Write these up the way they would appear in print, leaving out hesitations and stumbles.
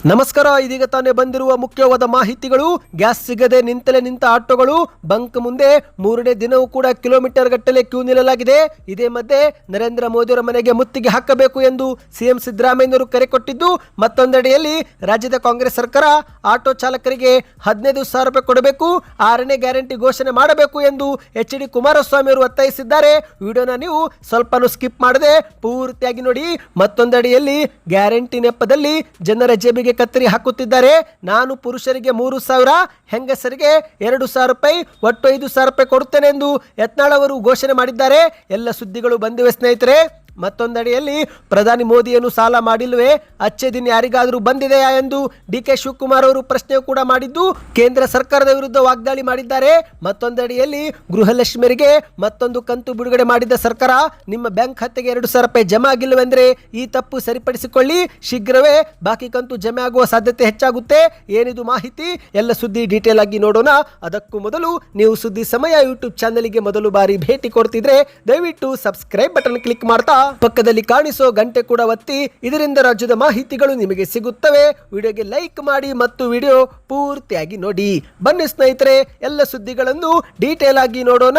ನಮಸ್ಕಾರ. ಇದೀಗ ತಾನೇ ಬಂದಿರುವ ಮುಖ್ಯವಾದ ಮಾಹಿತಿಗಳು. ಗ್ಯಾಸ್ ಸಿಗದೆ ನಿಂತ ಆಟೋಗಳು ಬಂಕ್ ಮುಂದೆ ಮೂರನೇ ದಿನವೂ ಕೂಡ ಕಿಲೋಮೀಟರ್ ಗಟ್ಟಲೆ ಕ್ಯೂ ನಿಲ್ಲಲಾಗಿದೆ. ಇದೇ ಮಧ್ಯೆ ನರೇಂದ್ರ ಮೋದಿಯವರ ಮನೆಗೆ ಮುತ್ತಿಗೆ ಹಾಕಬೇಕು ಎಂದು ಸಿಎಂ ಸಿದ್ದರಾಮಯ್ಯನವರು ಕರೆ ಕೊಟ್ಟಿದ್ದು, ಮತ್ತೊಂದೆಡೆಯಲ್ಲಿ ರಾಜ್ಯದ ಕಾಂಗ್ರೆಸ್ ಸರ್ಕಾರ ಆಟೋ ಚಾಲಕರಿಗೆ 15,000 ರೂಪಾಯಿ ಕೊಡಬೇಕು, 6ನೇ ಗ್ಯಾರಂಟಿ ಘೋಷಣೆ ಮಾಡಬೇಕು ಎಂದು ಎಚ್ ಡಿ ಕುಮಾರಸ್ವಾಮಿ ಅವರು ಒತ್ತಾಯಿಸಿದ್ದಾರೆ. ವಿಡಿಯೋನ ನೀವು ಸ್ವಲ್ಪನೂ ಸ್ಕಿಪ್ ಮಾಡದೆ ಪೂರ್ತಿಯಾಗಿ ನೋಡಿ. ಮತ್ತೊಂದೆಡೆಯಲ್ಲಿ ಗ್ಯಾರಂಟಿ ನೆಪದಲ್ಲಿ ಜನರ ಜೇಬಿಗೆ ಕತ್ತರಿ ಹಾಕುತ್ತಿದ್ದಾರೆ. ನಾನು ಪುರುಷರಿಗೆ 3,000, ಹೆಂಗಸರಿಗೆ 2,000 ರೂಪಾಯಿ, ಒಟ್ಟು 5,000 ರೂಪಾಯಿ ಕೊಡುತ್ತೇನೆ ಎಂದು ಯತ್ನಾಳ್ ಅವರು ಘೋಷಣೆ ಮಾಡಿದ್ದಾರೆ. ಎಲ್ಲ ಸುದ್ದಿಗಳು ಬಂದಿವೆ ಸ್ನೇಹಿತರೆ. ಮತ್ತೊಂದೆಡೆಯಲ್ಲಿ ಪ್ರಧಾನಿ ಮೋದಿಯನ್ನು ಸಾಲ ಮಾಡಿಲ್ವೇ, ಅಚ್ಚೆ ದಿನ ಯಾರಿಗಾದರೂ ಬಂದಿದೆಯಾ ಎಂದು ಡಿ.ಕೆ. ಶಿವಕುಮಾರ್ ಅವರು ಪ್ರಶ್ನೆ ಕೂಡ ಮಾಡಿದ್ದು ಕೇಂದ್ರ ಸರ್ಕಾರದ ವಿರುದ್ಧ ವಾಗ್ದಾಳಿ ಮಾಡಿದ್ದಾರೆ. ಮತ್ತೊಂದೆಡೆಯಲ್ಲಿ ಗೃಹಲಕ್ಷ್ಮಿಯರಿಗೆ ಮತ್ತೊಂದು ಕಂತು ಬಿಡುಗಡೆ ಮಾಡಿದ ಸರ್ಕಾರ, ನಿಮ್ಮ ಬ್ಯಾಂಕ್ ಖಾತೆಗೆ 2,000 ರೂಪಾಯಿ ಜಮಾ ಆಗಿಲ್ಲವೆಂದರೆ ಈ ತಪ್ಪು ಸರಿಪಡಿಸಿಕೊಳ್ಳಿ, ಶೀಘ್ರವೇ ಬಾಕಿ ಕಂತು ಜಮೆ ಆಗುವ ಸಾಧ್ಯತೆ ಹೆಚ್ಚಾಗುತ್ತೆ. ಏನಿದು ಮಾಹಿತಿ, ಎಲ್ಲ ಸುದ್ದಿ ಡೀಟೇಲ್ ಆಗಿ ನೋಡೋಣ. ಅದಕ್ಕೂ ಮೊದಲು ನೀವು ಸುದ್ದಿ ಸಮಯ ಯೂಟ್ಯೂಬ್ ಚಾನಲ್ಗೆ ಮೊದಲು ಬಾರಿ ಭೇಟಿ ಕೊಡ್ತಿದ್ರೆ ದಯವಿಟ್ಟು ಸಬ್ಸ್ಕ್ರೈಬ್ ಬಟನ್ ಕ್ಲಿಕ್ ಮಾಡ್ತಾ ಪಕ್ಕದಲ್ಲಿ ಕಾಣಿಸೋ ಗಂಟೆ ಕೂಡ ಒತ್ತಿ. ಇದರಿಂದ ರಾಜ್ಯದ ಮಾಹಿತಿಗಳು ನಿಮಗೆ ಸಿಗುತ್ತವೆ. ವಿಡಿಯೋಗೆ ಲೈಕ್ ಮಾಡಿ ಮತ್ತು ವಿಡಿಯೋ ಪೂರ್ತಿಯಾಗಿ ನೋಡಿ. ಬನ್ನಿ ಸ್ನೇಹಿತರೆ, ಎಲ್ಲ ಸುದ್ದಿಗಳನ್ನು ಡೀಟೇಲ್ ಆಗಿ ನೋಡೋಣ.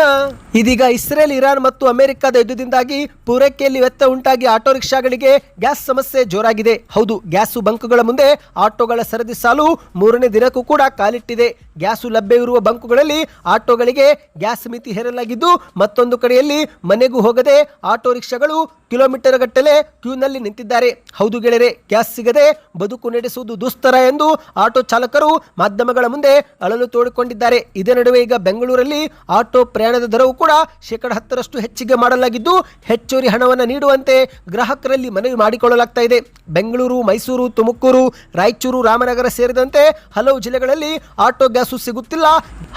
ಇದೀಗ ಇಸ್ರೇಲ್, ಇರಾನ್ ಮತ್ತು ಅಮೆರಿಕದ ಯುದ್ಧದಿಂದಾಗಿ ಪೂರೈಕೆಯಲ್ಲಿ ವ್ಯತ್ಯಯ ಉಂಟಾಗಿ ಆಟೋ ರಿಕ್ಷಾಗಳಿಗೆ ಗ್ಯಾಸ್ ಸಮಸ್ಯೆ ಜೋರಾಗಿದೆ. ಹೌದು, ಗ್ಯಾಸು ಬಂಕ್ಗಳ ಮುಂದೆ ಆಟೋಗಳ ಸರದಿ ಸಾಲು 3ನೇ ದಿನಕ್ಕೂ ಕೂಡ ಕಾಲಿಟ್ಟಿದೆ. ಗ್ಯಾಸು ಲಭ್ಯವಿರುವ ಬಂಕುಗಳಲ್ಲಿ ಆಟೋಗಳಿಗೆ ಗ್ಯಾಸ್ ಮಿತಿ ಹೇರಲಾಗಿದ್ದು, ಮತ್ತೊಂದು ಕಡೆಯಲ್ಲಿ ಮನೆಗೂ ಹೋಗದೆ ಆಟೋ ರಿಕ್ಷಾಗಳು ಕಿಲೋಮೀಟರ್ ಗಟ್ಟಲೆ ಕ್ಯೂನಲ್ಲಿ ನಿಂತಿದ್ದಾರೆ. ಹೌದು ಗೆಳೆಯರೆ, ಗ್ಯಾಸ್ ಸಿಗದೆ ಬದುಕು ನಡೆಸುವುದು ದುಸ್ತರ ಎಂದು ಆಟೋ ಚಾಲಕರು ಮಾಧ್ಯಮಗಳ ಮುಂದೆ ಅಳಲು ತೋಡಿಕೊಂಡಿದ್ದಾರೆ. ಇದೇ ನಡುವೆ ಈಗ ಬೆಂಗಳೂರಲ್ಲಿ ಆಟೋ ಪ್ರಯಾಣದ ದರವು ಕೂಡ 10% ಹೆಚ್ಚಿಗೆ ಮಾಡಲಾಗಿದ್ದು, ಹೆಚ್ಚುವರಿ ಹಣವನ್ನು ನೀಡುವಂತೆ ಗ್ರಾಹಕರಲ್ಲಿ ಮನವಿ ಮಾಡಿಕೊಳ್ಳಲಾಗ್ತಾ ಇದೆ. ಬೆಂಗಳೂರು, ಮೈಸೂರು, ತುಮಕೂರು, ರಾಯಚೂರು, ರಾಮನಗರ ಸೇರಿದಂತೆ ಹಲವು ಜಿಲ್ಲೆಗಳಲ್ಲಿ ಆಟೋ ಗ್ಯಾಸು ಸಿಗುತ್ತಿಲ್ಲ.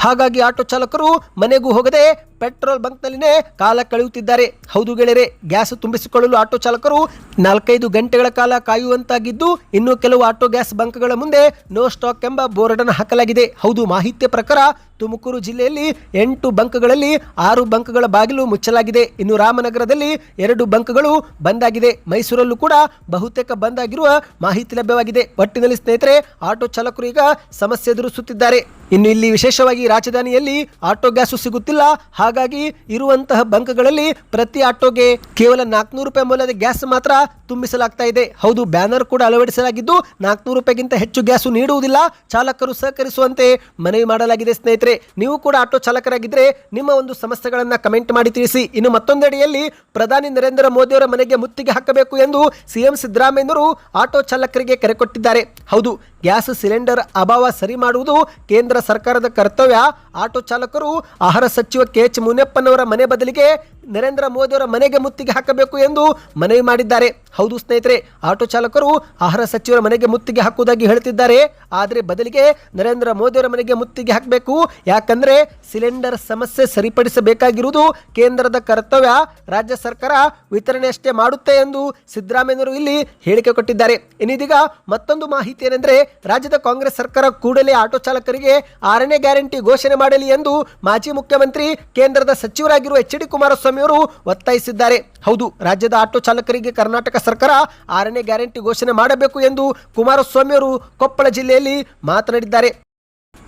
ಹಾಗಾಗಿ ಆಟೋ ಚಾಲಕರು ಮನೆಗೂ ಹೋಗದೆ ಪೆಟ್ರೋಲ್ ಬಂಕ್ನಲ್ಲಿನೇ ಕಾಲ ಕಳೆಯುತ್ತಿದ್ದಾರೆ. ಹೌದು ಗೆಳೆಯರೆ, ಗ್ಯಾಸ್ ತುಂಬಿಸಿಕೊಳ್ಳಲು ಆಟೋ ಚಾಲಕರು 4-5 ಗಂಟೆಗಳ ಕಾಲ ಕಾಯುವಂತಾಗಿದ್ದು, ಇನ್ನು ಕೆಲವು ಆಟೋ ಗ್ಯಾಸ್ ಬಂಕ್ಗಳ ಮುಂದೆ ನೋ ಸ್ಟಾಕ್ ಎಂಬ ಬೋರ್ಡ್ ಅನ್ನು ಹಾಕಲಾಗಿದೆ. ಹೌದು, ಮಾಹಿತಿಯ ಪ್ರಕಾರ ತುಮಕೂರು ಜಿಲ್ಲೆಯಲ್ಲಿ 8 ಬಂಕ್ಗಳಲ್ಲಿ 6 ಬಂಕ್ಗಳ ಬಾಗಿಲು ಮುಚ್ಚಲಾಗಿದೆ. ಇನ್ನು ರಾಮನಗರದಲ್ಲಿ 2 ಬಂಕ್ಗಳು ಬಂದಾಗಿದೆ. ಮೈಸೂರಲ್ಲೂ ಕೂಡ ಬಹುತೇಕ ಬಂದಾಗಿರುವ ಮಾಹಿತಿ ಲಭ್ಯವಾಗಿದೆ. ಒಟ್ಟಿನಲ್ಲಿ ಸ್ನೇಹಿತರೆ, ಆಟೋ ಚಾಲಕರು ಈಗ ಸಮಸ್ಯೆ ಎದುರಿಸುತ್ತಿದ್ದಾರೆ. ಇನ್ನು ಇಲ್ಲಿ ವಿಶೇಷವಾಗಿ ರಾಜಧಾನಿಯಲ್ಲಿ ಆಟೋ ಗ್ಯಾಸು ಸಿಗುತ್ತಿಲ್ಲ. ಹಾಗಾಗಿ ಇರುವಂತಹ ಬಂಕ್ಗಳಲ್ಲಿ ಪ್ರತಿ ಆಟೋಗೆ ಕೇವಲ 400 ರೂಪಾಯಿ ಮೌಲ್ಯದ ಗ್ಯಾಸ್ ಮಾತ್ರ ತುಂಬಿಸಲಾಗ್ತಾ ಇದೆ. ಹೌದು, ಬ್ಯಾನರ್ ಕೂಡ ಅಳವಡಿಸಲಾಗಿದ್ದು 400 ರೂಪಾಯಿಗಿಂತ ಹೆಚ್ಚು ಗ್ಯಾಸು ನೀಡುವುದಿಲ್ಲ, ಚಾಲಕರು ಸಹಕರಿಸುವಂತೆ ಮನವಿ ಮಾಡಲಾಗಿದೆ. ಸ್ನೇಹಿತರೆ, ನೀವು ಕೂಡ ಆಟೋ ಚಾಲಕರಾಗಿದ್ದರೆ ನಿಮ್ಮ ಒಂದು ಸಮಸ್ಯೆಗಳನ್ನು ಕಮೆಂಟ್ ಮಾಡಿ ತಿಳಿಸಿ. ಇನ್ನು ಮತ್ತೊಂದೆಡೆಯಲ್ಲಿ ಪ್ರಧಾನಿ ನರೇಂದ್ರ ಮೋದಿ ಅವರ ಮನೆಗೆ ಮುತ್ತಿಗೆ ಹಾಕಬೇಕು ಎಂದು ಸಿಎಂ ಸಿದ್ದರಾಮಯ್ಯನವರು ಆಟೋ ಚಾಲಕರಿಗೆ ಕರೆ ಕೊಟ್ಟಿದ್ದಾರೆ. ಹೌದು, ಗ್ಯಾಸ್ ಸಿಲಿಂಡರ್ ಅಭಾವ ಸರಿ ಮಾಡುವುದು ಕೇಂದ್ರ ಸರ್ಕಾರದ ಕರ್ತವ್ಯ. ಆಟೋ ಚಾಲಕರು ಆಹಾರ ಸಚಿವ ಕೆ.ಎಚ್. ಮುನಿಯಪ್ಪನವರ ಮನೆ ಬದಲಿಗೆ ನರೇಂದ್ರ ಮೋದಿ ಅವರ ಮನೆಗೆ ಮುತ್ತಿಗೆ ಹಾಕಬೇಕು ಎಂದು ಮನವಿ ಮಾಡಿದ್ದಾರೆ. ಹೌದು ಸ್ನೇಹಿತರೆ, ಆಟೋ ಚಾಲಕರು ಆಹಾರ ಸಚಿವರ ಮನೆಗೆ ಮುತ್ತಿಗೆ ಹಾಕುವುದಾಗಿ ಹೇಳ್ತಿದ್ದಾರೆ. ಆದರೆ ಬದಲಿಗೆ ನರೇಂದ್ರ ಮೋದಿ ಅವರ ಮನೆಗೆ ಮುತ್ತಿಗೆ ಹಾಕಬೇಕು. ಯಾಕಂದ್ರೆ ಸಿಲಿಂಡರ್ ಸಮಸ್ಯೆ ಸರಿಪಡಿಸಬೇಕಾಗಿರುವುದು ಕೇಂದ್ರದ ಕರ್ತವ್ಯ, ರಾಜ್ಯ ಸರ್ಕಾರ ವಿತರಣೆ ಅಷ್ಟೇ ಮಾಡುತ್ತೆ ಎಂದು ಸಿದ್ದರಾಮಯ್ಯನವರು ಇಲ್ಲಿ ಹೇಳಿಕೆ ಕೊಟ್ಟಿದ್ದಾರೆ. ಇನ್ನಿದೀಗ ಮತ್ತೊಂದು ಮಾಹಿತಿ ಏನೆಂದರೆ, ರಾಜ್ಯದ ಕಾಂಗ್ರೆಸ್ ಸರ್ಕಾರ ಕೂಡಲೇ ಆಟೋ ಚಾಲಕರಿಗೆ 6ನೇ ಗ್ಯಾರಂಟಿ ಘೋಷಣೆ ಮಾಡಲಿ ಎಂದು ಮಾಜಿ ಮುಖ್ಯಮಂತ್ರಿ ಕೇಂದ್ರದ ಸಚಿವರಾಗಿರುವ ಎಚ್ ಡಿ ಕುಮಾರಸ್ವಾಮಿ ಅವರು ಒತ್ತಾಯಿಸಿದ್ದಾರೆ. ಹೌದು, ರಾಜ್ಯದ ಆಟೋ ಚಾಲಕರಿಗೆ ಕರ್ನಾಟಕ ಸರ್ಕಾರ 6ನೇ ಗ್ಯಾರಂಟಿ ಘೋಷಣೆ ಮಾಡಬೇಕು ಎಂದು ಕುಮಾರಸ್ವಾಮಿ ಅವರು ಕೊಪ್ಪಳ ಜಿಲ್ಲೆಯಲ್ಲಿ ಮಾತನಾಡಿದ್ದಾರೆ.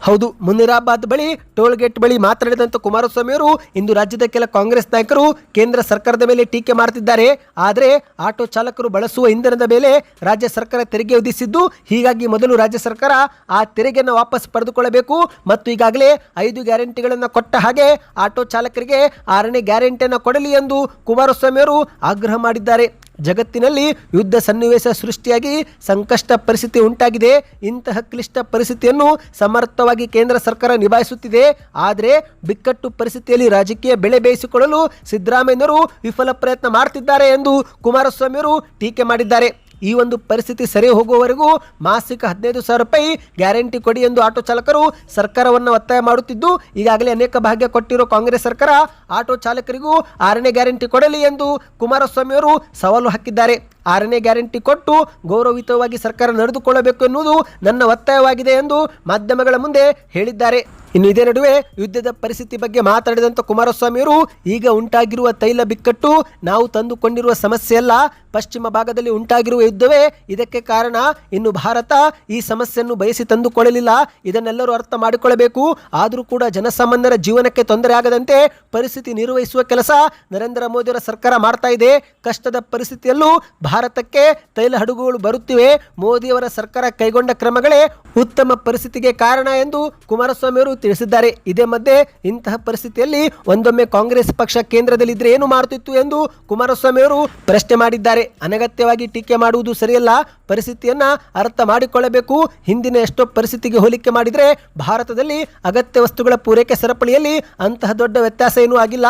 ಹೌದು, ಮುನಿರಾಬಾದ್ ಬಳಿ ಟೋಲ್ ಗೇಟ್ ಬಳಿ ಮಾತನಾಡಿದಂಥ ಕುಮಾರಸ್ವಾಮಿ ಅವರು ಇಂದು ರಾಜ್ಯದ ಕೆಲ ಕಾಂಗ್ರೆಸ್ ನಾಯಕರು ಕೇಂದ್ರ ಸರ್ಕಾರದ ಮೇಲೆ ಟೀಕೆ ಮಾಡುತ್ತಿದ್ದಾರೆ. ಆದರೆ ಆಟೋ ಚಾಲಕರು ಬಳಸುವ ಇಂಧನದ ಮೇಲೆ ರಾಜ್ಯ ಸರ್ಕಾರ ತೆರಿಗೆ ವಿಧಿಸಿದ್ದು, ಹೀಗಾಗಿ ಮೊದಲು ರಾಜ್ಯ ಸರ್ಕಾರ ಆ ತೆರಿಗೆಯನ್ನು ವಾಪಸ್ ಪಡೆದುಕೊಳ್ಳಬೇಕು ಮತ್ತು ಈಗಾಗಲೇ 5 ಗ್ಯಾರಂಟಿಗಳನ್ನು ಕೊಟ್ಟ ಹಾಗೆ ಆಟೋ ಚಾಲಕರಿಗೆ 6ನೇ ಗ್ಯಾರಂಟಿಯನ್ನು ಕೊಡಲಿ ಎಂದು ಕುಮಾರಸ್ವಾಮಿ ಅವರು ಆಗ್ರಹ ಮಾಡಿದ್ದಾರೆ. ಜಗತ್ತಿನಲ್ಲಿ ಯುದ್ಧ ಸನ್ನಿವೇಶ ಸೃಷ್ಟಿಯಾಗಿ ಸಂಕಷ್ಟ ಪರಿಸ್ಥಿತಿ ಉಂಟಾಗಿದೆ. ಇಂತಹ ಕ್ಲಿಷ್ಟ ಪರಿಸ್ಥಿತಿಯನ್ನು ಸಮರ್ಥವಾಗಿ ಕೇಂದ್ರ ಸರ್ಕಾರ ನಿಭಾಯಿಸುತ್ತಿದೆ. ಆದರೆ ಬಿಕ್ಕಟ್ಟು ಪರಿಸ್ಥಿತಿಯಲ್ಲಿ ರಾಜಕೀಯ ಬೆಳೆ ಬೇಯಿಸಿಕೊಳ್ಳಲು ಸಿದ್ದರಾಮಯ್ಯನವರು ವಿಫಲ ಪ್ರಯತ್ನ ಮಾಡ್ತಿದ್ದಾರೆ ಎಂದು ಕುಮಾರಸ್ವಾಮಿ ಅವರು ಟೀಕೆ ಮಾಡಿದ್ದಾರೆ. ಈ ಒಂದು ಪರಿಸ್ಥಿತಿ ಸರಿ ಹೋಗುವವರೆಗೂ ಮಾಸಿಕ 15,000 ರೂಪಾಯಿ ಗ್ಯಾರಂಟಿ ಕೊಡಿ ಎಂದು ಆಟೋ ಚಾಲಕರು ಸರ್ಕಾರವನ್ನು ಒತ್ತಾಯ ಮಾಡುತ್ತಿದ್ದು, ಈಗಾಗಲೇ ಅನೇಕ ಭಾಗ್ಯ ಕೊಟ್ಟಿರೋ ಕಾಂಗ್ರೆಸ್ ಸರ್ಕಾರ ಆಟೋ ಚಾಲಕರಿಗೂ 6ನೇ ಗ್ಯಾರಂಟಿ ಕೊಡಲಿ ಎಂದು ಕುಮಾರಸ್ವಾಮಿ ಅವರು ಸವಾಲು ಹಾಕಿದ್ದಾರೆ. 6ನೇ ಗ್ಯಾರಂಟಿ ಕೊಟ್ಟು ಗೌರವಯುತವಾಗಿ ಸರ್ಕಾರ ನಡೆದುಕೊಳ್ಳಬೇಕು ಎನ್ನುವುದು ನನ್ನ ಒತ್ತಾಯವಾಗಿದೆ ಎಂದು ಮಾಧ್ಯಮಗಳ ಮುಂದೆ ಹೇಳಿದ್ದಾರೆ. ಇನ್ನು ಇದೇ ನಡುವೆ ಯುದ್ಧದ ಪರಿಸ್ಥಿತಿ ಬಗ್ಗೆ ಮಾತಾಡಿದಂತ ಕುಮಾರಸ್ವಾಮಿ ಅವರು ಈಗ ಉಂಟಾಗಿರುವ ತೈಲ ಬಿಕ್ಕಟ್ಟು ನಾವು ತಂದುಕೊಂಡಿರುವ ಸಮಸ್ಯೆ ಅಲ್ಲ, ಪಶ್ಚಿಮ ಭಾಗದಲ್ಲಿ ಉಂಟಾಗಿರುವ ಯುದ್ಧವೇ ಇದಕ್ಕೆ ಕಾರಣ. ಇನ್ನು ಭಾರತ ಈ ಸಮಸ್ಯೆಯನ್ನು ಬಯಸಿ ತಂದುಕೊಳ್ಳಲಿಲ್ಲ, ಇದನ್ನೆಲ್ಲರೂ ಅರ್ಥ ಮಾಡಿಕೊಳ್ಳಬೇಕು. ಆದರೂ ಕೂಡ ಜನಸಾಮಾನ್ಯರ ಜೀವನಕ್ಕೆ ತೊಂದರೆ ಆಗದಂತೆ ಪರಿಸ್ಥಿತಿ ನಿರ್ವಹಿಸುವ ಕೆಲಸ ನರೇಂದ್ರ ಮೋದಿಯವರ ಸರ್ಕಾರ ಮಾಡ್ತಾ ಇದೆ. ಕಷ್ಟದ ಪರಿಸ್ಥಿತಿಯಲ್ಲೂ ಭಾರತಕ್ಕೆ ತೈಲ ಹಡಗುಗಳು ಬರುತ್ತಿವೆ. ಮೋದಿಯವರ ಸರ್ಕಾರ ಕೈಗೊಂಡ ಕ್ರಮಗಳೇ ಉತ್ತಮ ಪರಿಸ್ಥಿತಿಗೆ ಕಾರಣ ಎಂದು ಕುಮಾರಸ್ವಾಮಿ ಅವರು ತಿಳಿಸಿದ್ದಾರೆ. ಇದೇ ಮಧ್ಯೆ ಇಂತಹ ಪರಿಸ್ಥಿತಿಯಲ್ಲಿ ಒಂದೊಮ್ಮೆ ಕಾಂಗ್ರೆಸ್ ಪಕ್ಷ ಕೇಂದ್ರದಲ್ಲಿದ್ದರೆ ಏನು ಮಾಡುತ್ತಿತ್ತು ಎಂದು ಕುಮಾರಸ್ವಾಮಿ ಅವರು ಪ್ರಶ್ನೆ ಮಾಡಿದ್ದಾರೆ. ಅನಗತ್ಯವಾಗಿ ಟೀಕೆ ಮಾಡುವುದು ಸರಿಯಲ್ಲ, ಪರಿಸ್ಥಿತಿಯನ್ನ ಅರ್ಥ ಮಾಡಿಕೊಳ್ಳಬೇಕು. ಹಿಂದಿನ ಎಷ್ಟೋ ಪರಿಸ್ಥಿತಿಗೆ ಹೋಲಿಕೆ ಮಾಡಿದರೆ ಭಾರತದಲ್ಲಿ ಅಗತ್ಯ ವಸ್ತುಗಳ ಪೂರೈಕೆ ಸರಪಳಿಯಲ್ಲಿ ಅಂತಹ ದೊಡ್ಡ ವ್ಯತ್ಯಾಸ ಏನೂ ಆಗಿಲ್ಲ.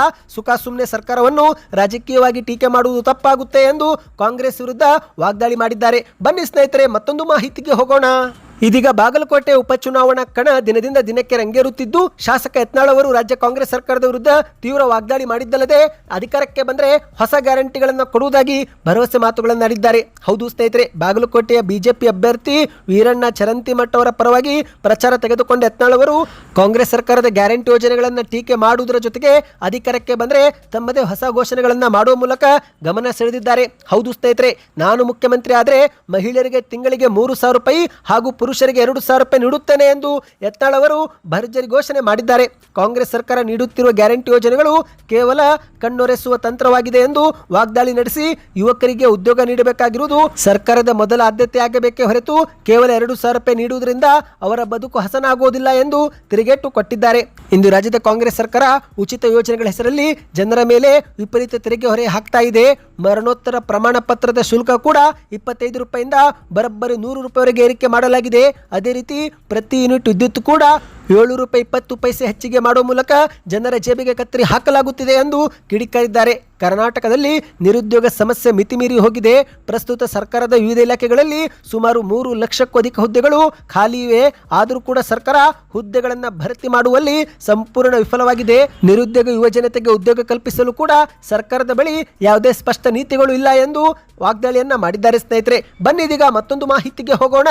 ಸುಮ್ಮನೆ ಸರ್ಕಾರವನ್ನು ರಾಜಕೀಯವಾಗಿ ಟೀಕೆ ಮಾಡುವುದು ತಪ್ಪಾಗುತ್ತೆ ಎಂದು ಕಾಂಗ್ರೆಸ್ ವಿರುದ್ಧ ವಾಗ್ದಾಳಿ ಮಾಡಿದ್ದಾರೆ. ಬನ್ನಿ ಸ್ನೇಹಿತರೆ, ಮತ್ತೊಂದು ಮಾಹಿತಿಗೆ ಹೋಗೋಣ. ಇದೀಗ ಬಾಗಲಕೋಟೆ ಉಪಚುನಾವಣಾ ಕಣ ದಿನದಿಂದ ದಿನಕ್ಕೆ ರಂಗೇರುತ್ತಿದ್ದು, ಶಾಸಕ ಯತ್ನಾಳ್ ಅವರು ರಾಜ್ಯ ಕಾಂಗ್ರೆಸ್ ಸರ್ಕಾರದ ವಿರುದ್ಧ ತೀವ್ರ ವಾಗ್ದಾಳಿ ಮಾಡಿದ್ದಲ್ಲದೆ ಅಧಿಕಾರಕ್ಕೆ ಬಂದರೆ ಹೊಸ ಗ್ಯಾರಂಟಿಗಳನ್ನು ಕೊಡುವುದಾಗಿ ಭರವಸೆ ಮಾತುಗಳನ್ನು ಆಡಿದ್ದಾರೆ. ಹೌದು ಸ್ನೇಹಿತರೆ, ಬಾಗಲಕೋಟೆಯ ಬಿಜೆಪಿ ಅಭ್ಯರ್ಥಿ ವೀರಣ್ಣ ಚರಂತಿಮಠ ಅವರ ಪರವಾಗಿ ಪ್ರಚಾರ ತೆಗೆದುಕೊಂಡ ಯತ್ನಾಳ್ ಅವರು ಕಾಂಗ್ರೆಸ್ ಸರ್ಕಾರದ ಗ್ಯಾರಂಟಿ ಯೋಜನೆಗಳನ್ನು ಟೀಕೆ ಮಾಡುವುದರ ಜೊತೆಗೆ ಅಧಿಕಾರಕ್ಕೆ ಬಂದರೆ ತಮ್ಮದೇ ಹೊಸ ಘೋಷಣೆಗಳನ್ನು ಮಾಡುವ ಮೂಲಕ ಗಮನ ಸೆಳೆದಿದ್ದಾರೆ. ಹೌದು ಸ್ನೇಹಿತರೆ, ನಾನು ಮುಖ್ಯಮಂತ್ರಿ ಆದರೆ ಮಹಿಳೆಯರಿಗೆ ತಿಂಗಳಿಗೆ 3,000 ರೂಪಾಯಿ ಹಾಗೂ ಪುರುಷರಿಗೆ 2,000 ರೂಪಾಯಿ ನೀಡುತ್ತೇನೆ ಎಂದು ಯತ್ನಾಳ್ ಅವರು ಭರ್ಜರಿ ಘೋಷಣೆ ಮಾಡಿದ್ದಾರೆ. ಕಾಂಗ್ರೆಸ್ ಸರ್ಕಾರ ನೀಡುತ್ತಿರುವ ಗ್ಯಾರಂಟಿ ಯೋಜನೆಗಳು ಕೇವಲ ಕಣ್ಣೊರೆಸುವ ತಂತ್ರವಾಗಿದೆ ಎಂದು ವಾಗ್ದಾಳಿ ನಡೆಸಿ ಯುವಕರಿಗೆ ಉದ್ಯೋಗ ನೀಡಬೇಕಾಗಿರುವುದು ಸರ್ಕಾರದ ಮೊದಲ ಆದ್ಯತೆಯಾಗಬೇಕೇ ಹೊರತು ಕೇವಲ 2,000 ರೂಪಾಯಿ ನೀಡುವುದರಿಂದ ಅವರ ಬದುಕು ಹಸನಾಗುವುದಿಲ್ಲ ಎಂದು ತಿರುಗೇಟು ಕೊಟ್ಟಿದ್ದಾರೆ. ಇಂದು ರಾಜ್ಯದ ಕಾಂಗ್ರೆಸ್ ಸರ್ಕಾರ ಉಚಿತ ಯೋಜನೆಗಳ ಹೆಸರಲ್ಲಿ ಜನರ ಮೇಲೆ ವಿಪರೀತ ತೆರಿಗೆ ಹೊರೆ ಹಾಕ್ತಾ ಇದೆ. ಮರಣೋತ್ತರ ಪ್ರಮಾಣ ಪತ್ರದ ಶುಲ್ಕ ಕೂಡ 25 ರೂಪಾಯಿಂದ ಬರೋಬ್ಬರಿ 100 ರೂಪಾಯಿವರೆಗೆ ಏರಿಕೆ ಮಾಡಲಾಗಿದೆ. ಅದೇ ರೀತಿ ಪ್ರತಿ ಯೂನಿಟ್ ವಿದ್ಯುತ್ ಕೂಡ 7 ರೂಪಾಯಿ 20 ಪೈಸೆ ಹೆಚ್ಚಿಗೆ ಮಾಡುವ ಮೂಲಕ ಜನರ ಜೇಬಿಗೆ ಕತ್ತರಿ ಹಾಕಲಾಗುತ್ತಿದೆ ಎಂದು ಕಿಡಿಕಾರಿದ್ದಾರೆ. ಕರ್ನಾಟಕದಲ್ಲಿ ನಿರುದ್ಯೋಗ ಸಮಸ್ಯೆ ಮಿತಿಮೀರಿ ಹೋಗಿದೆ. ಪ್ರಸ್ತುತ ಸರ್ಕಾರದ ವಿವಿಧ ಇಲಾಖೆಗಳಲ್ಲಿ ಸುಮಾರು 3 ಲಕ್ಷಕ್ಕೂ ಅಧಿಕ ಹುದ್ದೆಗಳು ಖಾಲಿ ಇವೆ. ಆದರೂ ಕೂಡ ಸರ್ಕಾರ ಹುದ್ದೆಗಳನ್ನು ಭರ್ತಿ ಮಾಡುವಲ್ಲಿ ಸಂಪೂರ್ಣ ವಿಫಲವಾಗಿದೆ. ನಿರುದ್ಯೋಗ ಯುವಜನತೆಗೆ ಉದ್ಯೋಗ ಕಲ್ಪಿಸಲು ಕೂಡ ಸರ್ಕಾರದ ಬಳಿ ಯಾವುದೇ ಸ್ಪಷ್ಟ ನೀತಿಗಳು ಇಲ್ಲ ಎಂದು ವಾಗ್ದಾಳಿಯನ್ನ ಮಾಡಿದ್ದಾರೆ. ಸ್ನೇಹಿತರೆ, ಬನ್ನಿ ಇದೀಗ ಮತ್ತೊಂದು ಮಾಹಿತಿಗೆ ಹೋಗೋಣ.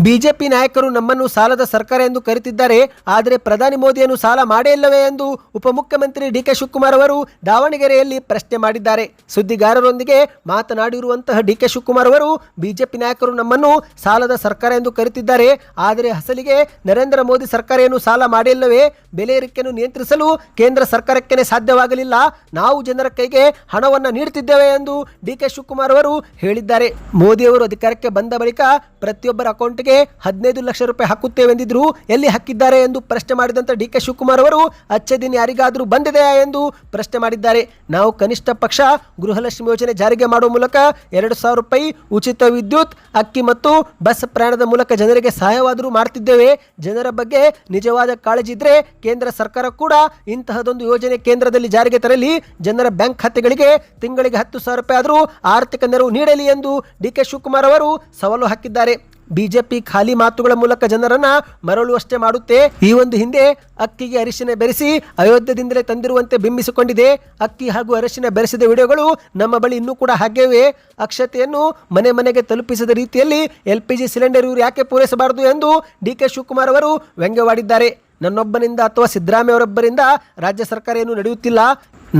ಬಿಜೆಪಿ ನಾಯಕರು ನಮ್ಮನ್ನು ಸಾಲದ ಸರ್ಕಾರ ಎಂದು ಕರೆತಿದ್ದಾರೆ, ಆದರೆ ಪ್ರಧಾನಿ ಮೋದಿಯನ್ನು ಸಾಲ ಮಾಡೇ ಇಲ್ಲವೇ ಎಂದು ಉಪಮುಖ್ಯಮಂತ್ರಿ ಡಿ.ಕೆ. ಶಿವಕುಮಾರ್ ಅವರು ದಾವಣಗೆರೆಯಲ್ಲಿ ಪ್ರಶ್ನೆ ಮಾಡಿದ್ದಾರೆ. ಸುದ್ದಿಗಾರರೊಂದಿಗೆ ಮಾತನಾಡಿರುವಂತಹ ಡಿ.ಕೆ. ಶಿವಕುಮಾರ್ ಅವರು ಬಿಜೆಪಿ ನಾಯಕರು ನಮ್ಮನ್ನು ಸಾಲದ ಸರ್ಕಾರ ಎಂದು ಕರೆತಿದ್ದಾರೆ, ಆದರೆ ಅಸಲಿಗೆ ನರೇಂದ್ರ ಮೋದಿ ಸರ್ಕಾರ ಏನು ಸಾಲ ಮಾಡಿಲ್ಲವೇ? ಬೆಲೆ ಏರಿಕೆಯನ್ನು ನಿಯಂತ್ರಿಸಲು ಕೇಂದ್ರ ಸರ್ಕಾರಕ್ಕೆ ಸಾಧ್ಯವಾಗಲಿಲ್ಲ, ನಾವು ಜನರ ಕೈಗೆ ಹಣವನ್ನು ನೀಡುತ್ತಿದ್ದೇವೆ ಎಂದು ಡಿ.ಕೆ. ಶಿವಕುಮಾರ್ ಅವರು ಹೇಳಿದ್ದಾರೆ. ಮೋದಿ ಅವರು ಅಧಿಕಾರಕ್ಕೆ ಬಂದ ಬಳಿಕ ಪ್ರತಿಯೊಬ್ಬರ ಅಕೌಂಟ್ಗೆ 15 ಲಕ್ಷ ರೂಪಾಯಿ ಹಾಕುತ್ತೇವೆಂದಿದ್ರು, ಎಲ್ಲಿ ಹಾಕಿದ್ದಾರೆ ಎಂದು ಪ್ರಶ್ನೆ ಮಾಡಿದಂತ ಡಿ.ಕೆ. ಶಿವಕುಮಾರ್ ಅವರು ಅಚ್ಚೆ ದಿನ ಯಾರಿಗಾದರೂ ಬಂದಿದೆಯಾ ಎಂದು ಪ್ರಶ್ನೆ ಮಾಡಿದ್ದಾರೆ. ನಾವು ಕನಿಷ್ಠ ಪಕ್ಷ ಗೃಹಲಕ್ಷ್ಮಿ ಯೋಜನೆ ಜಾರಿಗೆ ಮಾಡುವ ಮೂಲಕ 2,000 ರೂಪಾಯಿ ಉಚಿತ ವಿದ್ಯುತ್, ಅಕ್ಕಿ ಮತ್ತು ಬಸ್ ಪ್ರಯಾಣದ ಮೂಲಕ ಜನರಿಗೆ ಸಹಾಯವಾದರೂ ಮಾಡ್ತಿದ್ದೇವೆ. ಜನರ ಬಗ್ಗೆ ನಿಜವಾದ ಕಾಳಜಿ ಇದ್ರೆ ಕೇಂದ್ರ ಸರ್ಕಾರ ಕೂಡ ಇಂತಹದೊಂದು ಯೋಜನೆ ಕೇಂದ್ರದಲ್ಲಿ ಜಾರಿಗೆ ತರಲಿ, ಜನರ ಬ್ಯಾಂಕ್ ಖಾತೆಗಳಿಗೆ ತಿಂಗಳಿಗೆ 10,000 ರೂಪಾಯಿ ಆದರೂ ಆರ್ಥಿಕ ನೆರವು ನೀಡಲಿ ಎಂದು ಡಿ.ಕೆ. ಶಿವಕುಮಾರ್ ಅವರು ಸವಾಲು ಹಾಕಿದ್ದಾರೆ. ಬಿಜೆಪಿ ಖಾಲಿ ಮಾತುಗಳ ಮೂಲಕ ಜನರನ್ನ ಮರಳುವಷ್ಟೇ ಮಾಡುತ್ತೆ. ಈ ಒಂದು ಹಿಂದೆ ಅಕ್ಕಿಗೆ ಅರಿಶಿನ ಬೆರೆಸಿ ಅಯೋಧ್ಯದಿಂದಲೇ ತಂದಿರುವಂತೆ ಬಿಂಬಿಸಿಕೊಂಡಿದೆ. ಅಕ್ಕಿ ಹಾಗೂ ಅರಿಶಿನ ಬೆರೆಸಿದ ವಿಡಿಯೋಗಳು ನಮ್ಮ ಬಳಿ ಇನ್ನೂ ಕೂಡ ಹಾಗೇವೆ. ಅಕ್ಷತೆಯನ್ನು ಮನೆ ಮನೆಗೆ ತಲುಪಿಸಿದ ರೀತಿಯಲ್ಲಿ LPG ಸಿಲಿಂಡರ್ ಇವರು ಯಾಕೆ ಪೂರೈಸಬಾರದು ಎಂದು ಡಿ.ಕೆ. ಶಿವಕುಮಾರ್ ಅವರು ವ್ಯಂಗ್ಯವಾಡಿದ್ದಾರೆ. ನನ್ನೊಬ್ಬನಿಂದ ಅಥವಾ ಸಿದ್ದರಾಮಯ್ಯ ಅವರೊಬ್ಬರಿಂದ ರಾಜ್ಯ ಸರ್ಕಾರ ಏನು ನಡೆಯುತ್ತಿಲ್ಲ.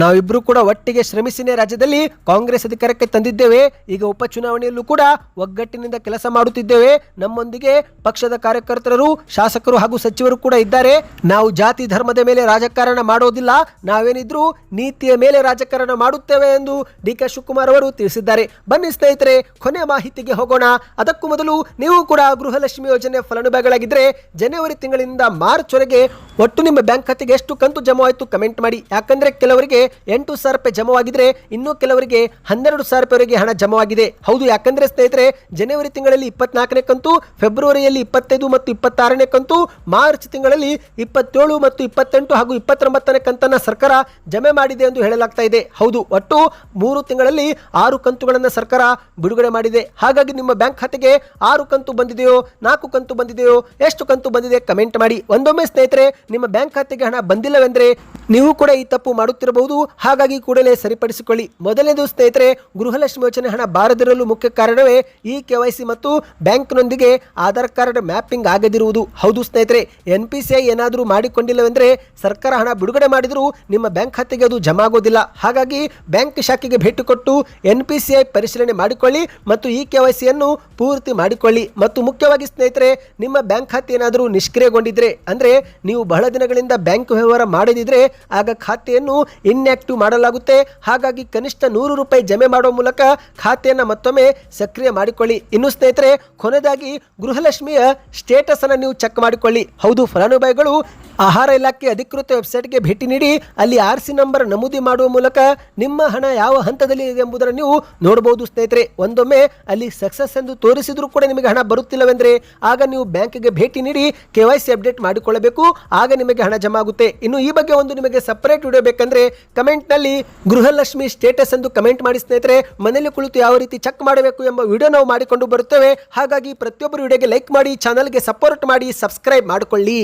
ನಾವಿಬ್ಬರು ಕೂಡ ಒಟ್ಟಿಗೆ ಶ್ರಮಿಸಿನೇ ರಾಜ್ಯದಲ್ಲಿ ಕಾಂಗ್ರೆಸ್ ಅಧಿಕಾರಕ್ಕೆ ತಂದಿದ್ದೇವೆ. ಈಗ ಉಪಚುನಾವಣೆಯಲ್ಲೂ ಕೂಡ ಒಗ್ಗಟ್ಟಿನಿಂದ ಕೆಲಸ ಮಾಡುತ್ತಿದ್ದೇವೆ. ನಮ್ಮೊಂದಿಗೆ ಪಕ್ಷದ ಕಾರ್ಯಕರ್ತರು, ಶಾಸಕರು ಹಾಗೂ ಸಚಿವರು ಕೂಡ ಇದ್ದಾರೆ. ನಾವು ಜಾತಿ ಧರ್ಮದ ಮೇಲೆ ರಾಜಕಾರಣ ಮಾಡೋದಿಲ್ಲ, ನಾವೇನಿದ್ರು ನೀತಿಯ ಮೇಲೆ ರಾಜಕಾರಣ ಮಾಡುತ್ತೇವೆ ಎಂದು ಡಿ.ಕೆ. ಶಿವಕುಮಾರ್ ಅವರು ತಿಳಿಸಿದ್ದಾರೆ. ಬನ್ನಿ ಸ್ನೇಹಿತರೆ, ಕೊನೆಯ ಮಾಹಿತಿಗೆ ಹೋಗೋಣ. ಅದಕ್ಕೂ ಮೊದಲು ನೀವು ಕೂಡ ಗೃಹಲಕ್ಷ್ಮಿ ಯೋಜನೆ ಫಲಾನುಭವಿಗಳಾಗಿದ್ದರೆ ಜನವರಿ ತಿಂಗಳಿಂದ ಮಾರ್ಚ್ ವರೆಗೆ ಒಟ್ಟು ನಿಮ್ಮ ಬ್ಯಾಂಕ್ ಖಾತೆಗೆ ಎಷ್ಟು ಕಂತು ಜಮಾವಾಯಿತು ಕಮೆಂಟ್ ಮಾಡಿ. ಯಾಕಂದ್ರೆ ಕೆಲವರಿಗೆ 8,000 ರೂಪಾಯಿ ಜಮವಾಗಿದ್ರೆ ಇನ್ನು ಕೆಲವರಿಗೆ 12,000 ರೂಪಾಯಿವರೆಗೆ ಹಣ ಜಮವಾಗಿದೆ. ಹೌದು, ಯಾಕಂದ್ರೆ ಸ್ನೇಹಿತರೆ, ಜನವರಿ ತಿಂಗಳಲ್ಲಿ 24ನೇ ಕಂತು, ಫೆಬ್ರವರಿಯಲ್ಲಿ 25 ಮತ್ತು 26ನೇ ಕಂತು, ಮಾರ್ಚ್ ತಿಂಗಳಲ್ಲಿ 27 ಮತ್ತು 28 ಹಾಗೂ 29ನೇ ಕಂತನ್ನ ಸರ್ಕಾರ ಜಮೆ ಮಾಡಿದೆ ಎಂದು ಹೇಳಲಾಗ್ತಾ ಇದೆ. ಹೌದು, ಒಟ್ಟು 3 ತಿಂಗಳಲ್ಲಿ 6 ಕಂತುಗಳನ್ನು ಸರ್ಕಾರ ಬಿಡುಗಡೆ ಮಾಡಿದೆ. ಹಾಗಾಗಿ ನಿಮ್ಮ ಬ್ಯಾಂಕ್ ಖಾತೆಗೆ 6 ಕಂತು ಬಂದಿದೆಯೋ, 4 ಕಂತು ಬಂದಿದೆಯೋ, ಎಷ್ಟು ಕಂತು ಬಂದಿದೆ ಕಮೆಂಟ್ ಮಾಡಿ. ಒಂದೊಮ್ಮೆ ಸ್ನೇಹಿತರೆ, ನಿಮ್ಮ ಬ್ಯಾಂಕ್ ಖಾತೆಗೆ ಹಣ ಬಂದಿಲ್ಲವೆಂದ್ರೆ ನೀವು ಕೂಡ ಈ ತಪ್ಪು ಮಾಡುತ್ತಿರಬಹುದು, ಹಾಗಾಗಿ ಕೂಡಲೇ ಸರಿಪಡಿಸಿಕೊಳ್ಳಿ. ಮೊದಲನೇದು ಸ್ನೇಹಿತರೆ, ಗೃಹಲಕ್ಷ್ಮಿ ಯೋಜನೆ ಹಣ ಬಾರದಿರಲು ಮುಖ್ಯ ಕಾರಣವೇ ಈ KYC ಮತ್ತು ಬ್ಯಾಂಕ್ನೊಂದಿಗೆ ಆಧಾರ್ ಕಾರ್ಡ್ ಮ್ಯಾಪಿಂಗ್ ಆಗದಿರುವುದು. ಹೌದು ಸ್ನೇಹಿತರೆ, NPCI ಏನಾದರೂ ಮಾಡಿಕೊಂಡಿಲ್ಲವೆಂದರೆ ಸರ್ಕಾರ ಹಣ ಬಿಡುಗಡೆ ಮಾಡಿದರೂ ನಿಮ್ಮ ಬ್ಯಾಂಕ್ ಖಾತೆಗೆ ಅದು ಜಮಾ ಆಗೋದಿಲ್ಲ. ಹಾಗಾಗಿ ಬ್ಯಾಂಕ್ ಶಾಖೆಗೆ ಭೇಟಿ ಕೊಟ್ಟು NPCI ಪರಿಶೀಲನೆ ಮಾಡಿಕೊಳ್ಳಿ ಮತ್ತು ಈ KYC ಯನ್ನು ಪೂರ್ತಿ ಮಾಡಿಕೊಳ್ಳಿ. ಮತ್ತು ಮುಖ್ಯವಾಗಿ ಸ್ನೇಹಿತರೆ, ನಿಮ್ಮ ಬ್ಯಾಂಕ್ ಖಾತೆ ಏನಾದರೂ ನಿಷ್ಕ್ರಿಯಗೊಂಡಿದ್ರೆ ಅಂದರೆ ನೀವು ಬಹಳ ದಿನಗಳಿಂದ ಬ್ಯಾಂಕ್ ವ್ಯವಹಾರ ಮಾಡದಿದ್ರೆ ಆಗ ಖಾತೆಯನ್ನು ಇನ್ಆಕ್ಟಿವ್ ಮಾಡಲಾಗುತ್ತೆ. ಹಾಗಾಗಿ ಕನಿಷ್ಠ ₹100 ಜಮೆ ಮಾಡುವ ಮೂಲಕ ಖಾತೆಯನ್ನು ಮತ್ತೊಮ್ಮೆ ಸಕ್ರಿಯ ಮಾಡಿಕೊಳ್ಳಿ. ಇನ್ನು ಸ್ನೇಹಿತರೆ, ಕೊನೆಯದಾಗಿ ಗೃಹಲಕ್ಷ್ಮಿಯ ಸ್ಟೇಟಸ್ ಅನ್ನು ನೀವು ಚೆಕ್ ಮಾಡಿಕೊಳ್ಳಿ. ಹೌದು, ಫಲಾನುಭವಿಗಳು ಆಹಾರ ಇಲಾಖೆ ಅಧಿಕೃತ ವೆಬ್ಸೈಟ್ಗೆ ಭೇಟಿ ನೀಡಿ ಅಲ್ಲಿ RC ನಂಬರ್ ನಮೂದಿ ಮಾಡುವ ಮೂಲಕ ನಿಮ್ಮ ಹಣ ಯಾವ ಹಂತದಲ್ಲಿ ಇದೆ ಎಂಬುದನ್ನು ನೀವು ನೋಡಬಹುದು ಸ್ನೇಹಿತರೆ. ಒಂದೊಮ್ಮೆ ಅಲ್ಲಿ ಸಕ್ಸಸ್ ಎಂದು ತೋರಿಸಿದ್ರೂ ಕೂಡ ನಿಮಗೆ ಹಣ ಬರುತ್ತಿಲ್ಲವೆಂದರೆ ಆಗ ನೀವು ಬ್ಯಾಂಕಿಗೆ ಭೇಟಿ ನೀಡಿ KYC ಅಪ್ಡೇಟ್ ಮಾಡಿಕೊಳ್ಳಬೇಕು. ಆಗ ನಿಮಗೆ ಹಣ ಜಮಾ ಆಗುತ್ತೆ. ಇನ್ನು ಈ ಬಗ್ಗೆ ಒಂದು ನಿಮಗೆ ಸಪರೇಟ್ ವಿಡಿಯೋ ಬೇಕಂದ್ರೆ ಕಮೆಂಟ್ನಲ್ಲಿ ಗೃಹಲಕ್ಷ್ಮಿ ಸ್ಟೇಟಸ್ ಎಂದು ಕಮೆಂಟ್ ಮಾಡಿ ಸ್ನೇಹಿತರೆ. ಮನೆಯಲ್ಲಿ ಕುಳಿತು ಯಾವ ರೀತಿ ಚೆಕ್ ಮಾಡಬೇಕು ಎಂಬ ವಿಡಿಯೋ ನಾವು ಮಾಡಿಕೊಂಡು ಬರುತ್ತೇವೆ. ಹಾಗಾಗಿ ಪ್ರತಿಯೊಬ್ಬರು ವಿಡಿಯೋಗೆ ಲೈಕ್ ಮಾಡಿ, ಚಾನಲ್ಗೆ ಸಪೋರ್ಟ್ ಮಾಡಿ, ಸಬ್ಸ್ಕ್ರೈಬ್ ಮಾಡಿಕೊಳ್ಳಿ.